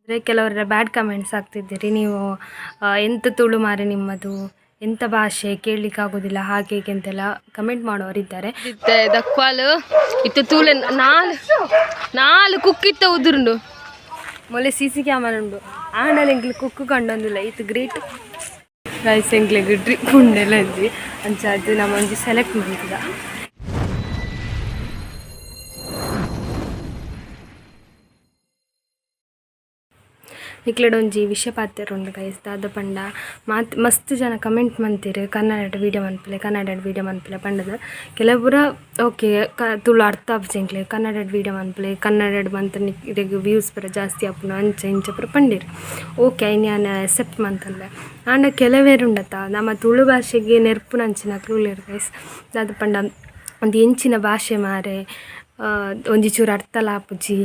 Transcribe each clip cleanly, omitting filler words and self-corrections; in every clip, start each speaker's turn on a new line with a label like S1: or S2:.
S1: ಅಂದರೆ ಕೆಲವರ bad comments ಆಗ್ತಿದ್ದೀರಿ ನೀವು ಎಂತ ತುಳು ಮಾರೆ ನಿಮ್ಮದು, ಎಂಥ ಭಾಷೆ ಕೇಳಲಿಕ್ಕಾಗೋದಿಲ್ಲ ಹಾಗೆ ಹೀಗೆ ಅಂತೆಲ್ಲ ಕಮೆಂಟ್ ಮಾಡೋರಿದ್ದಾರೆ. ದಕ್ವಾಲು ಇತ್ತು ತೂಲೆ ನಾಲು ಕುಕ್ಕಿತ್ತ ಉದುರುಂಡು ಮೊಲೆ CC ಕ್ಯಾಮರಾ ಉಂಡು ಆಂಡಲ ಎಂಕ್ಲು ಕುಕ್ಕು ಕಂಡೊಂದಿಲ್ಲ ಇದು ಗ್ರೇಟ್ ರೈಸ್ ಎಂಕ್ಲೆಗ್ ಡ್ರಿಪ್ ಉಂಡೆಲ್ಲ ಇದ್ದಿ ಅಂಚ ಅದು ನಮ್ಮ ಒಂಜಿ ಸೆಲೆಕ್ಟ್ ಮಾಡಿದ. ನಿಕ್ಲೆಡೊಂಜಿ ವಿಷಯ ಪಾತೆರುಂಡು ಗೈಸ್ ದಾದ ಪಂಡ ಮಸ್ತ್ ಜನ ಕಮೆಂಟ್ ಮಂತೀರು ಕನ್ನಡ ವೀಡಿಯೋ ಮನ್ಪಲೆ ಪಂಡದ ಕೆಲವರ ಓಕೆ ತುಳು ಅರ್ಥ ಆಪ್ಸೆಂಕ್ಲೆ ಕನ್ನಡ ವೀಡಿಯೋ ಮನ್ಪಲೆ ಕನ್ನಡ ಮಂತ್ ಇದಕ್ಕೆ ವ್ಯೂಸ್ ಪರ ಜಾಸ್ತಿ ಆಪುನ ಅಂಚ ಇಂಚ ಪರ ಪಂಡಿರು ಓಕೆ ನಾನು ಎಕ್ಸೆಪ್ಟ್ ಮಂತಂದೆ ಆಂಡ ಕೆಲವೇರುಂಡತ ನಮ್ಮ ತುಳು ಭಾಷೆಗೆ ನೆರ್ಪುನಂಚಿನ ಕ್ಲೂಲೇರು ಗೈಸ್ ದಾದ ಪಂಡ ಒಂದು ಎಂಚಿನ ಭಾಷೆ ಮಾರೆ ಒಂಜಿ ಚೂರು ಅರ್ಥ ಲಾಪುಜಿ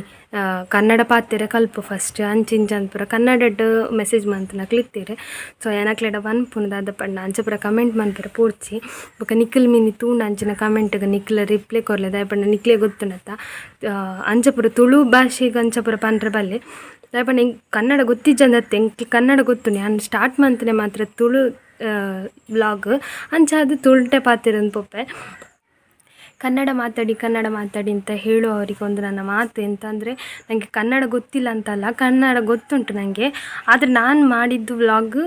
S1: ಕನ್ನಡ ಪಾತೆರೆ ಕಲ್ಪು ಫಸ್ಟ್ ಅಂಚಿಂಚ ಪೂರ ಕನ್ನಡಡ್ ಮೆಸೇಜ್ ಮಂತನ ಕ್ಲಿತ್ತೀರಿ ಸೊ ಏನಕ್ಲೆಡ ಪನ್ಪುನು ದಾದ ಪಂಡ ಅಂಚ ಪೂರ ಕಮೆಂಟ್ ಮನ್ಪರೆ ಪೂರ್ಚಿ ಬೊಕ ನಿಖಿಲ್ ಮಿನಿ ತೂಂಡ ಅಂಚಿನ ಕಮೆಂಟ್ಗೆ ನಿಖಿಲ್ ರಿಪ್ಲೈ ಕೊರ್ಲೆ ದಾಯಪಂಡ ನಿಖಿಲೇ ಗೊತ್ತುಂಡತ್ತ ಅಂಚ ಪೂರ ತುಳು ಭಾಷೆಗೆ ಅಂಚ ಪೂರ ಪನ್ರೆ ಬಲ್ಲೆ ದಾಯಪಂಡ ಹಿಂಗೆ ಕನ್ನಡ ಗೊತ್ತಿಜ್ಜಂದತ್ತೆ ಎಂಕ್ ಕನ್ನಡ ಗೊತ್ತು ನಾನು ಸ್ಟಾರ್ಟ್ ಮಂತನೆ ಮಾತ್ರ ತುಳು ಬ್ಲಾಗ್ ಅಂಚ ಅದು ತುಳುಟೆ ಪಾತಿರಂದು ಪೊಪ್ಪೆ ಕನ್ನಡ ಮಾತಾಡಿ ಅಂತ ಹೇಳೋ ಅವರಿಗೆ ಒಂದು ನನ್ನ ಮಾತು ಎಂತಂದರೆ ನನಗೆ ಕನ್ನಡ ಗೊತ್ತಿಲ್ಲ ಅಂತಲ್ಲ, ಕನ್ನಡ ಗೊತ್ತುಂಟು ನನಗೆ. ಆದರೆ ನಾನು ಮಾಡಿದ್ದು ವ್ಲಾಗ್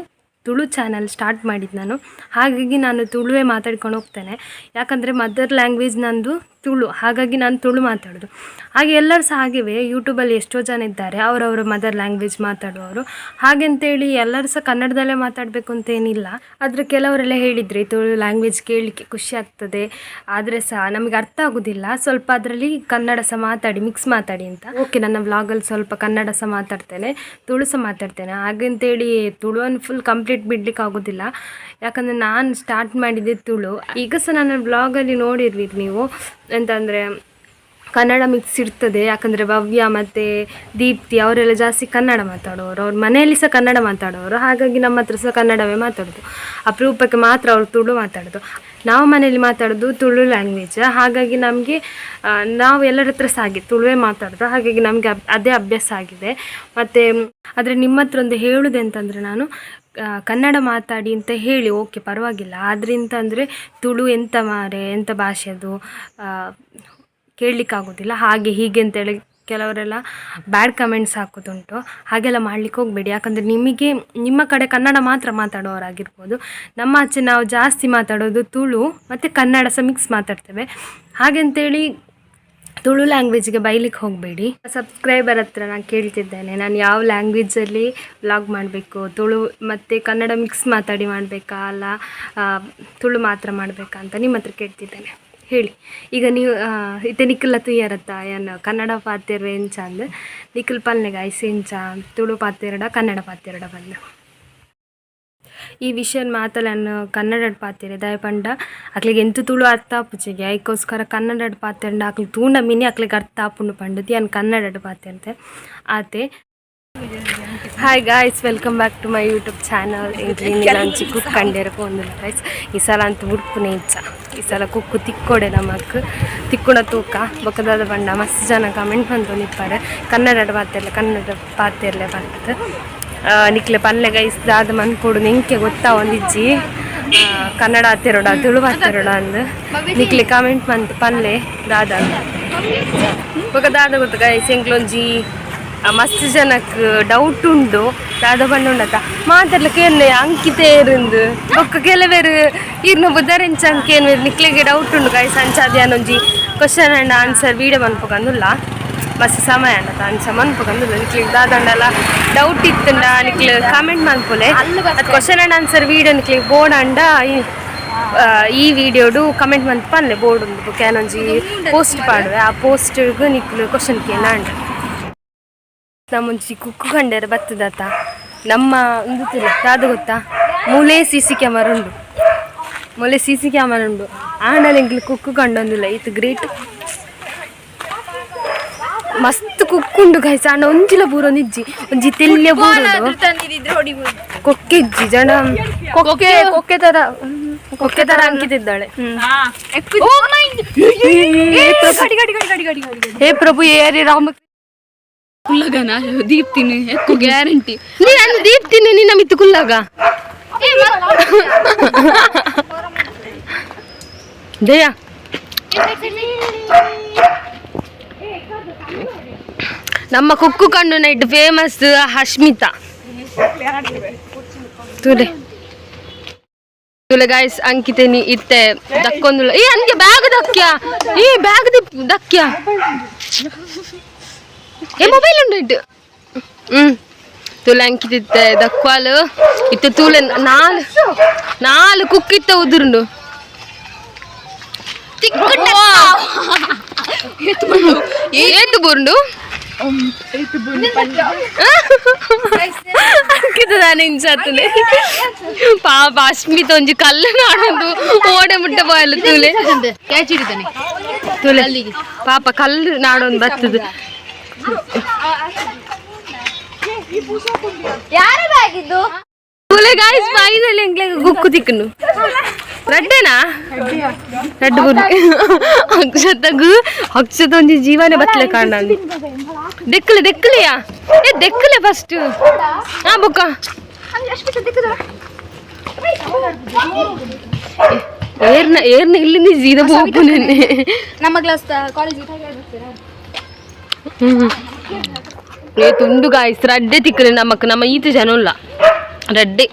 S1: ತುಳು ಚಾನಲ್ ಸ್ಟಾರ್ಟ್ ಮಾಡಿದ್ದು ನಾನು, ಹಾಗಾಗಿ ನಾನು ತುಳುವೇ ಮಾತಾಡ್ಕೊಂಡು ಹೋಗ್ತೇನೆ. ಯಾಕಂದರೆ ಮದರ್ ಲ್ಯಾಂಗ್ವೇಜ್ ನಂದು ತುಳು, ಹಾಗಾಗಿ ನಾನು ತುಳು ಮಾತಾಡೋದು. ಹಾಗೆ ಎಲ್ಲರೂ ಸಹ ಹಾಗೆವೇ ಯೂಟ್ಯೂಬಲ್ಲಿ ಎಷ್ಟೋ ಜನ ಇದ್ದಾರೆ ಅವರವರ ಮದರ್ ಲ್ಯಾಂಗ್ವೇಜ್ ಮಾತಾಡುವವರು. ಹಾಗೆಂತೇಳಿ ಎಲ್ಲರೂ ಸಹ ಕನ್ನಡದಲ್ಲೇ ಮಾತಾಡಬೇಕು ಅಂತೇನಿಲ್ಲ. ಆದರೆ ಕೆಲವರೆಲ್ಲ ಹೇಳಿದ್ರಿ ತುಳು ಲ್ಯಾಂಗ್ವೇಜ್ ಕೇಳಲಿಕ್ಕೆ ಖುಷಿ ಆಗ್ತದೆ, ಆದರೆ ಸಹ ನಮಗೆ ಅರ್ಥ ಆಗೋದಿಲ್ಲ, ಸ್ವಲ್ಪ ಅದರಲ್ಲಿ ಕನ್ನಡ ಸಹ ಮಾತಾಡಿ ಮಿಕ್ಸ್ ಮಾತಾಡಿ ಅಂತ. ಓಕೆ, ನನ್ನ ವ್ಲಾಗಲ್ಲಿ ಸ್ವಲ್ಪ ಕನ್ನಡ ಸಹ ಮಾತಾಡ್ತೇನೆ, ತುಳು ಸಹ ಮಾತಾಡ್ತೇನೆ. ಹಾಗಂತೇಳಿ ತುಳುವನ್ನು ಫುಲ್ ಕಂಪ್ಲೀಟ್ ಬಿಡ್ಲಿಕ್ಕೆ ಆಗೋದಿಲ್ಲ, ಯಾಕಂದರೆ ನಾನು ಸ್ಟಾರ್ಟ್ ಮಾಡಿದ್ದೆ ತುಳು. ಈಗ ಸಹ ನನ್ನ ವ್ಲಾಗಲ್ಲಿ ನೋಡಿರ್ತೀರಿ ನೀವು ಎಂತಂದರೆ ಕನ್ನಡ ಮಿಕ್ಸ್ ಇರ್ತದೆ. ಯಾಕಂದರೆ ಭವ್ಯ ಮತ್ತು ದೀಪ್ತಿ ಅವರೆಲ್ಲ ಜಾಸ್ತಿ ಕನ್ನಡ ಮಾತಾಡೋರು, ಅವ್ರ ಮನೆಯಲ್ಲಿ ಸಹ ಕನ್ನಡ ಮಾತಾಡೋರು, ಹಾಗಾಗಿ ನಮ್ಮ ಹತ್ರ ಸಹ ಕನ್ನಡವೇ ಮಾತಾಡೋದು. ಅಪರೂಪಕ್ಕೆ ಮಾತ್ರ ಅವ್ರು ತುಳು ಮಾತಾಡೋದು. ನಾವು ಮನೇಲಿ ಮಾತಾಡೋದು ತುಳು ಲ್ಯಾಂಗ್ವೇಜ್, ಹಾಗಾಗಿ ನಮಗೆ ನಾವು ಎಲ್ಲರ ಹತ್ರ ಸಹ ಹಾಗೆ ತುಳುವೇ ಮಾತಾಡೋದು, ಹಾಗಾಗಿ ನಮಗೆ ಅದೇ ಅಭ್ಯಾಸ ಆಗಿದೆ. ಮತ್ತು ಆದರೆ ನಿಮ್ಮ ಹತ್ರ ಒಂದು ಹೇಳೋದು ಅಂತಂದರೆ, ನಾನು ಕನ್ನಡ ಮಾತಾಡಿ ಅಂತ ಹೇಳಿ ಓಕೆ ಪರವಾಗಿಲ್ಲ, ಆದ್ರಿಂದ ಅಂದರೆ ತುಳು ಎಂಥ ಮಾರೆ ಎಂಥ ಭಾಷೆ ಅದು ಕೇಳಲಿಕ್ಕಾಗೋದಿಲ್ಲ ಹಾಗೆ ಹೀಗೆ ಅಂತೇಳಿ ಕೆಲವರೆಲ್ಲ ಬ್ಯಾಡ್ ಕಮೆಂಟ್ಸ್ ಹಾಕೋದುಂಟು. ಹಾಗೆಲ್ಲ ಮಾಡಲಿಕ್ಕೆ ಹೋಗಬೇಡಿ, ಯಾಕಂದರೆ ನಿಮಗೆ ನಿಮ್ಮ ಕಡೆ ಕನ್ನಡ ಮಾತ್ರ ಮಾತಾಡೋರಾಗಿರ್ಬೋದು, ನಮ್ಮ ಆಚೆ ನಾವು ಜಾಸ್ತಿ ಮಾತಾಡೋದು ತುಳು ಮತ್ತು ಕನ್ನಡ ಸಹ ಮಿಕ್ಸ್ ಮಾತಾಡ್ತೇವೆ. ಹಾಗೆಂತೇಳಿ ತುಳು ಲ್ಯಾಂಗ್ವೇಜ್ಗೆ ಬೈಲಿಕ್ಕೆ ಹೋಗಬೇಡಿ. ಸಬ್ಸ್ಕ್ರೈಬರ್ ಹತ್ರ ನಾನು ಕೇಳ್ತಿದ್ದೇನೆ, ನಾನು ಯಾವ ಲ್ಯಾಂಗ್ವೇಜಲ್ಲಿ ವ್ಲಾಗ್ ಮಾಡಬೇಕು, ತುಳು ಮತ್ತು ಕನ್ನಡ ಮಿಕ್ಸ್ ಮಾತಾಡಿ ಮಾಡಬೇಕಾ ಅಲ್ಲ ತುಳು ಮಾತ್ರ ಮಾಡಬೇಕಾ ಅಂತ ನಿಮ್ಮ ಹತ್ರ ಕೇಳ್ತಿದ್ದೇನೆ, ಹೇಳಿ. ಈಗ ನೀವು ಇತ್ತೆ ನಿಖಿಲ್ ತುಯ್ಯರತ್ತ ಏನು ಕನ್ನಡ ಪಾತೆರ ಎಂಚ ಅಂದ್ರೆ ನಿಖಿಲ್ ಪಲ್ನೆಗ ಐಸೆ ಎಂಚ ತುಳು ಪಾತೆರಡ ಕನ್ನಡ ಪಾತೆರಡ ಬಂದು ಈ ವಿಷಯ ಮಾತನ್ನು ಕನ್ನಡ ಪಾತೆರೆ ದಯಪಂಡ ಅಕ್ಲಿಗೆ ಎಂತ ತುಳು ಅರ್ಥ ಆಪುಚಿಗೆ ಅದಕ್ಕೋಸ್ಕರ ಕನ್ನಡ ಪಾತೆಂಡ ಅಕ್ಲಿಗೆ ತೂಂಡ ಮಿನಿ ಅಕ್ಲಿಗೆ ಅರ್ಥ ಆಪುಂಡು ಪಂಡತಿ ಅನ್ ಕನ್ನಡ ಪಾತೆ ಆತೆ. Hi guys, welcome back to my YouTube channel. ಇಂಚಿ ಕುಕ್ ಕಂಡೇರ ಪೋಂದಿಲ್ಲ ಗೈಸ್, ಈ ಸಲ ಅಂತೂ ಉಡುಪುನೇ ಇಚ್ಚ. ಈ ಸಲ ಕುಕ್ಕು ತಿಕ್ಕೋಡೆ ನಮಕ್ ತಿಕ್ಕುಣ ತೂಕ ಬೊಕ್ಕದಾದ ಬಂಡ ಮಸ್ತ್ ಜನ ಕಮೆಂಟ್ ಬಂತು ನಿಪ್ಪಾರೆ ಕನ್ನಡ ಪಾತೆರ್ಲೆ ಬರ್ತದೆ ನಿಕ್ಲೆ ಪಲ್ಲೆ ಗೈಸ್ ದಾದ ಮನ್ಪೊಡು ನಿಂಕೆ ಗೊತ್ತಾ ಒಂದಿಜ್ಜಿ ಕನ್ನಡ ಆತೆರೋಡ ತುಳು ಆತೆರೋಡ ಅಂದು ನಿಕ್ಲೆ ಕಮೆಂಟ್ ಬಂತು ಪಲ್ಲೆ ದಾದ ಬೊಕ್ಕ ಗೊತ್ತು ಗೈಸ್ ಎಂಕ್ಲೊಂಜಿ ಮಸ್ತ್ ಜನಕ್ಕೆ ಡೌಟ್ ಉಂಡು ದಾದ ಬಂಡ ಉಂಡತ್ತ ಮಾತಾಡ್ಲಿಕ್ಕೆ ಏನೇ ಅಂಕಿತೆ ಇருந்து ಬೊಕ್ಕ ಕೆಲವೇರು ಇರ್ನ ಬುದ್ಧರೆಂಚ ಅಂಕೇನು ನಿಕ್ಲೆಗೆ ಡೌಟ್ ಉಂಡು ಗೈಸ್ ಅಂಚ ಅದೇನೊಂಜಿ ಕ್ವಶನ್ ಆ್ಯಂಡ್ ಆನ್ಸರ್ ವೀಡಿಯೋ ಮನ್ಪೊಕಂದುಲ್ಲ ಮಸ್ತ್ ಸಮಯ ಅಂಡ ಅಂಚ ಮನ್ಪೊಕಂದುಲ್ಲ ನಿಕ್ಲಿಗೆ ದಾದಂಡಲ್ಲ ಡೌಟ್ ಇತ್ತಂಡ ನಿಕ್ಲೆ ಕಾಮೆಂಟ್ ಮನ್ಪೊಲೆ ಅದು ಕ್ವಶನ್ ಆ್ಯಂಡ್ ಆನ್ಸರ್ ವೀಡಿಯೋ ನಿಕ್ಲಿಗೆ ಬೋರ್ಡ್ ಅಂಡ ಈ ವಿಡಿಯೋಡು ಕಮೆಂಟ್ ಮನ್ಪನ್ಲೆ ಬೋರ್ಡ್ ಉಂಡು ಬೊಕ್ಕ ಏನೊಂಜಿ ಪೋಸ್ಟ್ ಪಾಡುವೆ ಆ ಪೋಸ್ಟ್ಗೆ ನಿಕ್ಲು ಕ್ವಶನ್ ಕೇಳ ಅಂಡ ನಮ್ಮೊಂಜಿ ಕುಕ್ಕು ಕಂಡೇರ ಬರ್ತದತ್ತ ನಮ್ಮ ಉಂದುತ್ತಿಲ್ಲ ಯಾವುದು ಗೊತ್ತಾ ಮೂಲೆ CC ಕ್ಯಾಮರಾ ಉಂಡು ಆಂಡಲ ಎಂಕ್ಲು ಕುಕ್ಕು ಕಂಡೊಂದಿಲ್ಲ ಇದು ಗ್ರೇಟ್ ಮಸ್ತ್ ಕುಕ್ಕುಂಡು ಗೈಸ್. ಆಂಡ ಒಂಜಿಲ ಬೂರೊಂದಿಜ್ಜಿ ಒಂಜಿ ತೆಲ್ಯ ಬೂರೋಡು ಕೊಕ್ಕೆ ಇಜ್ಜಿ ಜನ ಕೊಕ್ಕೆ ತರ ಅಂಕಿತಿದ್ದಾಳೆ. ಹೇ ಪ್ರಭು ಏರಿ ರಾಮ
S2: ಕುಲ್ಲಗನ ದೀಪ್ತಿನಿ ఎక్కువ ಗ್ಯಾರಂಟಿ
S1: ನೀ ನಾನು ದೀಪ್ತಿನಿ ನಿನ್ನ ಮಿತ್ತು ಕುಲ್ಲಗ ದಯಾ ನಮ್ಮ ಕುಕ್ಕು ಕಂಡು ನೈಟ್ ಫೇಮಸ್ ಹಶ್ಮಿತಾ ತುಲೆ ತುಲೆ ಗಾಯ್ಸ್ ಅಂಕಿತೇನಿ ಇತ್ತೆ ದಕ್ಕೊಂದು ಏ ಅಂಗೆ ಬ್ಯಾಗ್ ದಕ್ಕ್ಯಾ ಏ ಬ್ಯಾಗ್ ದಕ್ಕ್ಯಾ ಏ ಮೊಬೈಲ್ ಉಂಡು ಇಟ್ಟು ತುಲೆ ಅಂಕಿತಿತ್ತೆ ದಕ್ವಾಲು ಇತ್ತೆ ತೂಲೆ ನಾಲು ಕುಕ್ಕಿತ್ತ ಉದುರುಂಡು ಏತು ಬುರುಂಡು ಅಂಕಿತದಾನೆ ಇಂಚಾತನೆ ಪಾಪ ಅಶ್ಮಿತ ಒಂಜಿ ಕಲ್ಲು ನಾಡೊಂದು ಓಡೆ ಮುಟ್ಟೆ ಪೋಯಲು ತೂಲೆ ತೂಲೆ ಪಾಪ ಕಲ್ಲು ನಾಡೊಂದು ಬರ್ತದ ತೂಲೆ ಗಾಯ್ಸ್ ಫೈನಲಿ ಎಂಕ್ಲೆಗ್ ಗುಕ್ಕು ತಿಕ್ಕನು ರಡ್ಡೆನಾ ರಡ್ಡು ಬುರ್ಲಿ ಅಕ್ಷತ ಒಂಜಿ ಜೀವನೇ ಬತ್ತಲೆ ಕಾರಣ ದೆಕ್ಕಲೆಯಾ ಏ ದೆಕ್ಕಲೆ ಫಸ್ಟ್ ಹಾ ಬುಕ್ಕ ಏರ್ನ ಇಲ್ಲಿಂದ ಸೀದಾ ಹೋಗು ನೆನ್ನೆ
S2: ನಮ್ಮ ಕ್ಲಾಸ್ ಕಾಲೇಜ್
S1: ಏ ತುಂಡು ಗಾಯ್ಸ್ ರಡ್ಡೆ ತಿಕ್ಕಲೆ ನಮ್ಮ ಈತ ಜನ ಇಲ್ಲ ರಡ್ಡೆ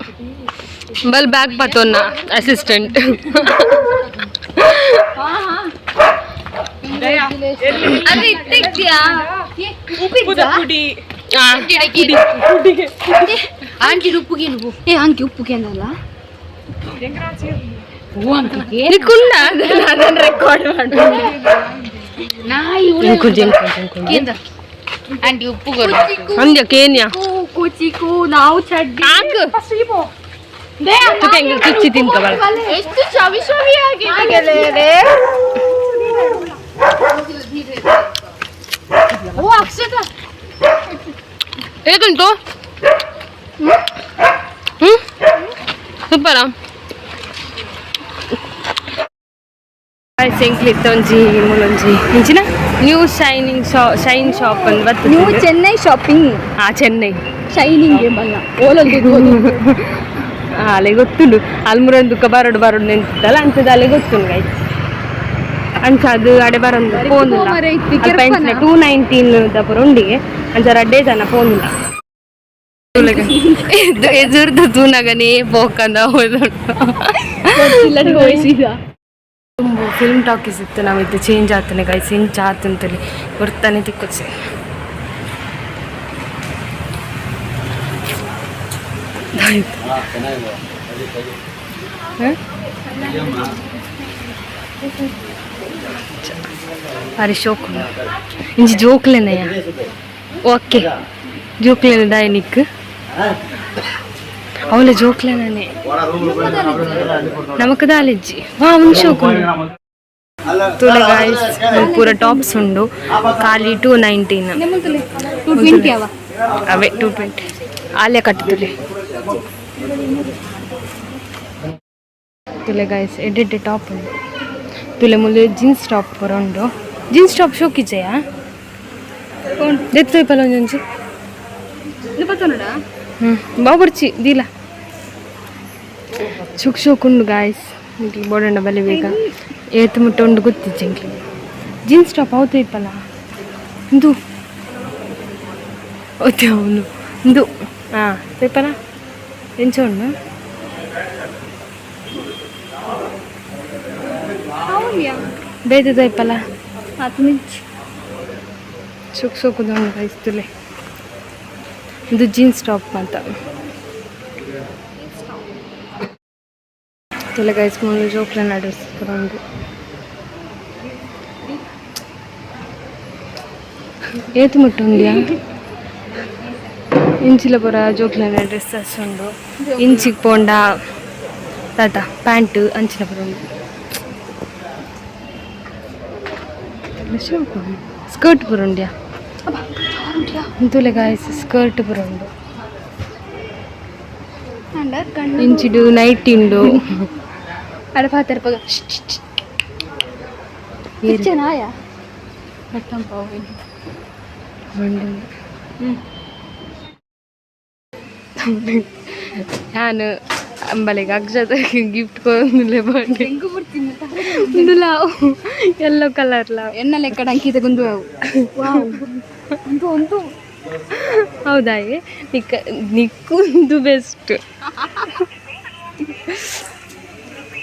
S1: ಬಲ್ ಬ್ಯಾಗ್ ಪತ್ತೋನ್ನ ಅಸಿಸ್ಟೆಂಟ್
S2: ಆಂಟಿ ಉಪ್ಪುಗೆ ಏ ಆಂಟಿ ಉಪ್ಪುಗೆ ಅಂದಲ್ಲ
S1: ರೆಕಾರ್ಡ್ ಮಾಡು
S2: ಆಂಟಿ ಉಪ್ಪು
S1: ಹಂಗೆ ಕೇನ್ಯಾ
S2: ಕೂಚಿಕು ನಾವು ಚಡ್ಡಿ
S1: ಕಿಚ್ಚಿ ತಿನ್ಕಬಾರ
S2: ಎಷ್ಟು ಚವಿ ಚವಿಯಾಗಿದೆ ಓ ಅಕ್ಷತ
S1: ಹೇಗುಂಟು ಸೂಪರಾ ಒಂಜಿ ಮೂಲೊಂಜಿ ಇಂಚಿನ ನ್ಯೂ ಶೈನ್ ಶಾಪ್ ಅಂತ ಬರ್ತದೆ
S2: new Chennai shopping
S1: Chennai
S2: shining ಬಲ್ಲ ಓಲೊಂದು
S1: ಅಲೆ ಗೊತ್ತುಂಡು ಅಲ್ಮುರನ್ ದುಃಖ ಬರೋಡು ನೆನ್ಸಿದ್ದಲ್ಲ ಅಂಚದ ಅಲೆ ಗೊತ್ತುಂಡು ಗಾಯ್ಸ್ ಅಂಚ ಅದು ಅಡೆ ಬರೋದು ಫೋನ್ ಇಲ್ಲ 219 ಪುರ ಉಂಡಿಗೆ ಅಂಚ ರಡ್ಡೆ ಜನ ಫೋನ್ ಇಲ್ಲ ಎದುರ್ದು ತೂನಗನೇ ಪೋಕಂದ ಹೋದುಂಟು ತುಂಬ ಫಿಲ್ಮ್ ಟಾಕೀಸ್ ಇತ್ತು ನಾವಿದ್ದು ಚೇಂಜ್ ಆಗ್ತಾನೆ ಗಾಯ್ಸ್ ಇಂಚ ಆತಂತಲಿ ಬರ್ತಾನೆ ತಿಕ್ಕೋಸಿ ಅರೆ ಶೋಕ್ ಇಂಚಿ ಜೋಕ್ಲೆನಯ್ಯ ಓಕೆ ಜೋಕ್ಲೆನ ದಾಯನಿಕ್ ಅವಳ ಜೋಕ್ಲೆನೇ ನಮಕ್ ದಾಲೆಜ್ಜಿ ವಾ ಒಂದು ಶೋಕು ತುಲೆ ಗಾಯ್ಸ್ ಪೂರ ಟಾಪ್ಸ್ ಉಂಡು ಖಾಲಿ 219 ಅವೇ 220 ಆಲೆ ಕಟ್ಟುತ್ತಲೆ ತುಲೆ ಗಾಯ್ಸ್ ಎಡ್ಡೆ ಟಾಪ್ ಉಂಡು ತುಲೆ ಮುಲ್ಲೆ ಜೀನ್ಸ್ ಟಾಪ್ ಪೂರ ಉಂಡು ಜೀನ್ಸ್ ಟಾಪ್ ಶೋಕಿಜೆಯಾ ದೆತ್ತು ಪಲ ಒಂಜೊಂಜಿ ಬಾಬರ್ಚಿ ದೀಲ ಶೋಕ್ ಉಂಡು ಗಾಯ್ಸ್ ಬೋಡಣ್ಣ ಬಲೆ ಬೇಗ ಏತು ಮುಟ್ಟ ಉಂಡು ಗೊತ್ತಿಜ್ಜಂಕ್ಲಿ ಜೀನ್ಸ್ ಟಾಪ್ ಅವತ್ತು ಇಪ್ಪಲ್ಲ ಇಂದು ಓತೆ ಅವನು ಇಂದು ತೈಪಲ್ಲ ಎಂಚ ಉಂಡು ಬೇದ ತೈಪಲ್ಲ ಶೋಕುದು ಉಂಡು ಗಾಯ್ಸ್ ತುಲೆ ಇದು ಜೀನ್ಸ್ ಟಾಪ್ ಅಂತ ತುಲೆ ಗಾಯ್ಸ್ ಮುಳ್ಳು ಜೋಕ್ಲ ನಡೆಸ್ಕೊಂಡು ಏತು ಮುಟ್ಟುಂಡ್ಯಾ ಇಂಚಿಲ ಪುರ ಜೋಕ್ಲೆನ ಡ್ರೆಸ್ಸಸ್ ಉಂಡು ಇಂಚಿಗೆ ಪೋಂಡ ತಾತ ಪ್ಯಾಂಟ್ ಅಂಚಿನ ಪುರ ಉಂಡು ಸ್ಕರ್ಟ್ ಪುರ ಉಂಡ್ಯಾ ತುಲೆ ಗಾಯ್ಸ್ ಸ್ಕರ್ಟ್ ಪುರ ಉಂಡು ಇಂಚಿಡು ನೈಟ್ ಉಂಡು ನಾನು ಅಂಬಲಿಗೆ ಅಕ್ಷತ ಗಿಫ್ಟ್ ಕೊಡೋದಿಲ್ಲ ಬರ್ಡೇ ಯೆಲ್ಲೋ ಕಲರ್
S2: ಎನ್ನ ಲೆಕ್ಕ ಅಂಕಿತ ಗುಂದು ಒಂದು
S1: ಹೌದಾ ನಿಕ್ಕೊಂದು ಬೆಸ್ಟ್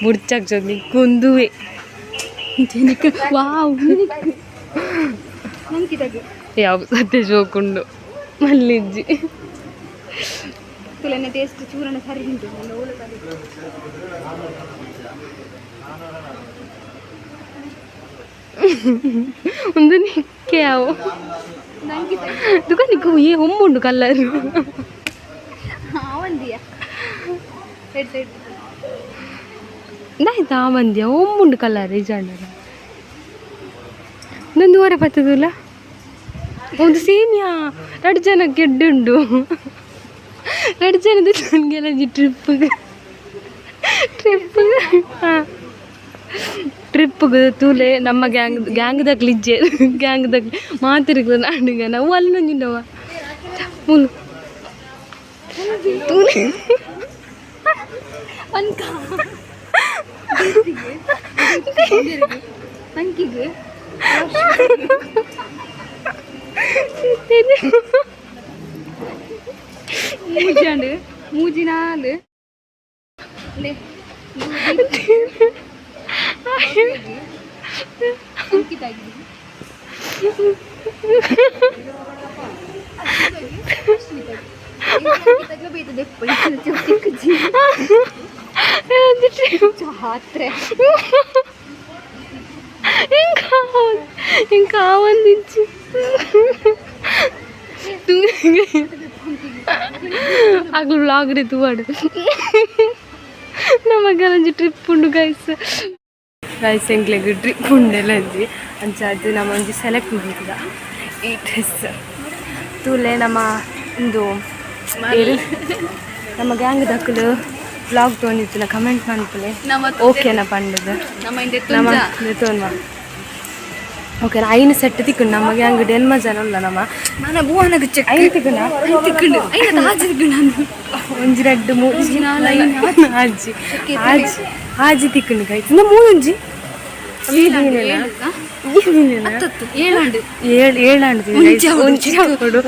S1: ಮುಡ್ಚಕ್ ಜೊತೆ ನಿಕ್ಕೊಂದುವೆ
S2: ವಾವ್
S1: ಯಾವ ಸತ್ಯ ಜೋಕುಂಡು ಮಲ್ಲಿಜ್ಜಿ
S2: ತುಲನೆ ಟೇಸ್ಟ್ ಚೂರಣ ಸರಿ ಉಂಟು
S1: ಒಂದು ನಿಕ್ಕೆ ಯಾವು ದುಕ ನಿಕ್ಕು ಏ ಹೊಮ್ಮುಂಡು ಕಲ್ಲರ್ ನಾಯ್ತಾ ಮಂದ್ಯ ಹೊಮ್ಮುಂಡು ಕಲ್ಲರ್ ಈ ಜಾಂಡರ ನಂದು ಹೊರ ಬರ್ತದಲ್ಲ ಒಂದು ಸೇಮಿಯಾ 2 ಜನಕ್ಕೆ ಎಡ್ಡುಂಡು 2 ಜನದ ನನಗೆಲ್ಲ ಟ್ರಿಪ್ಗೆ ತೂಲೆ ನಮ್ಮ ಗ್ಯಾಂಗ್ದಾಗ ಲಿಜ್ಜೆ ಗ್ಯಾಂಗ್ದಾಗ ಮಾತಿರ್ಗ ನಾಡಿಗ ನಾವು ಅಲ್ಲಿ ನಂಜಿಂಡವ ಮುಲು ತೂಲೆ
S2: ಅಂಕಿಗೆ ಮೂಜಾಂಡು ಮೂಜಿನಾಲು
S1: ఇంకా వందించి అక్కడ బ్లాగ్ ರೆತುವಾಡು ನಮಗಂಜಿ ಟ್ರಿಪ್ ಉಂಡು ಗೈಸ್ ಎಂಕ್ಲೆಗ್ ಟ್ರಿಪ್ ಉಂಡೆಲ್ಲ ಅಂಜಿ ಅಂಚಾದು ನಮ್ಮ ಒಂಜಿ ಸೆಲೆಕ್ಟ್ ಮಾಡಿದ ಈ ಡ್ರೆಸ್ ತೂಲೆ ನಮ್ಮ ಒಂದು ನಮ್ಮ ಗ್ಯಾಂಗ್ ದಕ್ಕಲು ಬ್ಲಾಗ್ ತೊಗೊಂಡಿತ್ತಿಲ್ಲ ಕಮೆಂಟ್ ಮಾಡ್ತಲೆ ಓಕೆನಾ ಪಂಡದು ನಮ್ಮ ತೋನ್ವಾ ಓಕೆ ಐನು ಸೆಟ್ ತಿಕ್ಕೊಂಡು ನಮ್ಮ ಗ್ಯಾಂಗ್ ಡೆನ್ಮ ಜನ ಅಲ್ಲ ನಮ್ಮ
S2: ನಾನು ಬೂವನಗ ಚೆಕ್
S1: ಐನು ತಿಕ್ಕೊಂಡು ಒಂಜಿ 2 3 ಆಜಿ ಆಜಿ ತಿಕ್ಕೊಂಡು ಕಾಯ್ತು ನಮ್ಮ ಮೂಂಜಿ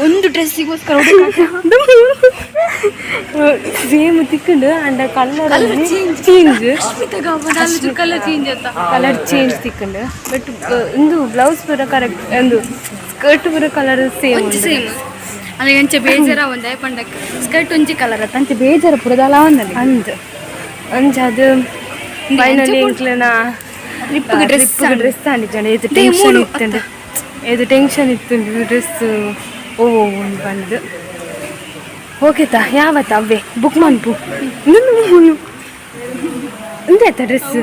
S2: ಒಂದು ಡ್ರೆಸ್ಸಿಗೋಸ್ಕರ
S1: ಸೇಮ್ ತಿಕ್ಕೊಂಡು ಅಂಡ ಕಲರ್ ಚೇಂಜ್ ಕಲರ್ ಚೇಂಜ್ ತಿಕ್ಕೊಂಡು ಬಟ್ ಇಂದು ಬ್ಲೌಸ್ ಪೂರ ಕರೆಕ್ಟ್ ಒಂದು ಸ್ಕರ್ಟ್ ಪೂರ ಕಲರ್ ಸೇಮ್
S2: ಅಲ್ಲ ಎಂಚ ಬೇಜಾರ ಒಂದೇ ಪಂಡಕ್ ಸ್ಕರ್ಟ್ ಒಂಜಿ ಕಲರ್ ಅಂಚ ಬೇಜಾರ ಪುರದಲ್ಲ
S1: ಅಂದ್ ಅಂಚ ಅದು ಫೈನಲಿ ಎಂಕ್ಲೆನ
S2: ಟ್ರಿಪ್ಗೆ
S1: ಡ್ರೆಸ್ ತಾಂಡಿದ್ದಾನೆ ಇದು ಟೆನ್ಷನ್ ಇತ್ತಂಡು ಇದು ಟೆನ್ಷನ್ ಇತ್ತುಂಡು ಡ್ರೆಸ್ ಒಂದು ಬಂದು ಓಕೆತಾ ಯಾವತ್ತ ಅವೇ ಬುಕ್ ಮನ್ಪು ಎಂತಾಯ್ತಾ ಡ್ರೆಸ್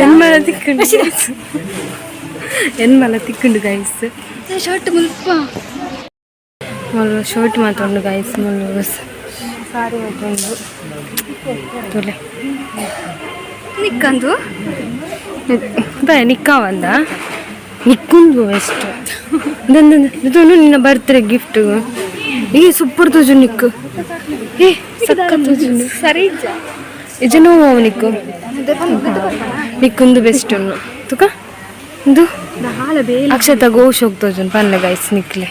S1: ಎನ್ಮಲ ತಿಕ್ಕೊಂಡು ಎನ್ಮಲ ತಿಕ್ಕೊಂಡು ಗೈಸ್
S2: ಶರ್ಟ್ ಮುಲ್ಪ
S1: ಮುಳ್ಳು ಶರ್ಟ್ ಮಾತೊಂಡು ಗೈಸ್ ಮುಳ್ಳು ಸಾರಿ ಮಾತೊಂಡು ತೊಲೆ
S2: ನಿಕ್ಕಂದು
S1: ನಿಕ್ಕಾವಂದ ನಿಕ್ಕೊಂದು ಎಷ್ಟು ಇದೊಂದು ನಿನ್ನ ಬರ್ತ್ಡೇ ಗಿಫ್ಟ್ ಏ ಸೂಪರ್ ತೋಜು ನಿಕ್ಕು ಏ ಸಖತ್ ತೋಜು
S2: ಸರಿ
S1: ಇಜನೋ ನಿಕ್ಕು ನಿಕ್ಕೊಂದು ಬೆಸ್ಟ್ ತುಕ ಇದು ಅಕ್ಷತ ಗೋಶ್ ಹೋಗ್ತೋಜು ಪನ್ನೆ ಗೈಸ್ ನಿಕ್ಲೆ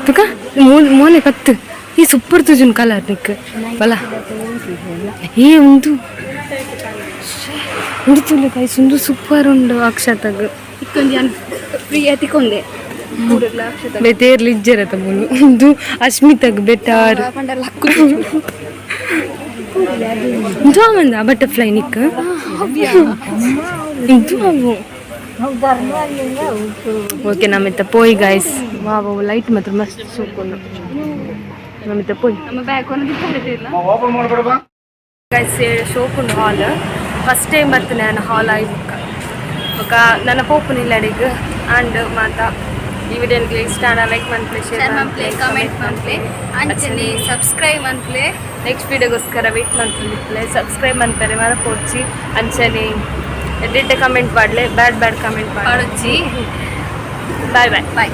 S1: ತುಕ ಮೋನೆ ಕತ್ತು ಈ ಸೂಪರ್ ತುಜುನ್ ಕಲರ್ ನಿಕ್ ಬಲ ಏ ಉಂದು ತುಲೆ ಗೈಸ್ ಉಂದು ಸೂಪರ್ ಉಂಡು ಅಕ್ಷತಗ್
S2: ಫ್ರೀ ತಿಕ್ಕೊಂಡೆ
S1: ಬೆತೇರ್ಲಿ ಇಜ್ಜರತ ಮುಲು ಉಂದು ಅಶ್ಮಿತಗ್ ಬೆಟಾರ್ ಇದು ಮಂದ ಬಟರ್ಫ್ಲೈ ನಿಕ್ ಇದು ಅವು ಓಕೆ ನಮ್ಮಿತ್ತ ಪೋಯ್ ಗೈಸ್ ವಾವ್ ಲೈಟ್ ಮಾತ್ರ ಮಸ್ತ್ ಸೂಪರ್ ನಮ್ಮಿತ್ತ ಪೋಯ್
S2: ನಮ್ಮ ಬ್ಯಾಗ್
S1: ಗೈಸ್ ಶೋಪುಂಡು ಹಾಲ್ ಫಸ್ಟ್ ಟೈಮ್ ಬರ್ತೀನಿ ನಾನು ಹಾಲ್ ಆಯ್ಕ ఒక ನನ್ನ ಪೋಪುನ ಇಲ್ಲಡಿಗೆ ಆ್ಯಂಡ್ ಮಾತ ಈ ವಿಡಿಯೋಗೆ ಇಷ್ಟ ಲೈಕ್ ಮಾಡ್ಪ್ಲೆ ಶೇರ್ ಮಾಡ್ಪ್ಲೆ
S2: ಕಮೆಂಟ್ ಮಾಡ್ಪ್ಲೆ ಅಂಚನೆ ಸಬ್ಸ್ಕ್ರೈಬ್ ಮಾಡ್ಪ್ಲೆ
S1: ನೆಕ್ಸ್ಟ್ ವೀಡಿಯೋಗೋಸ್ಕರ ವೇಟ್ ಮಾಡ್ಕೊಂಡಿರ್ತಾರೆ. ಸಬ್ಸ್ಕ್ರೈಬ್ ಮಾಡ್ತಾರೆ ಮರ ಪೋಡ್ಚಿ ಅಂಚನೆ ಎಡ್ಡೆ ಕಮೆಂಟ್ ಮಾಡಲೆ ಬ್ಯಾಡ್ ಕಮೆಂಟ್ ಮಾಡಿ
S2: ಪಾಡೊಚ್ಚಿ.
S1: ಬಾಯ್ ಬಾಯ್
S2: ಬಾಯ್.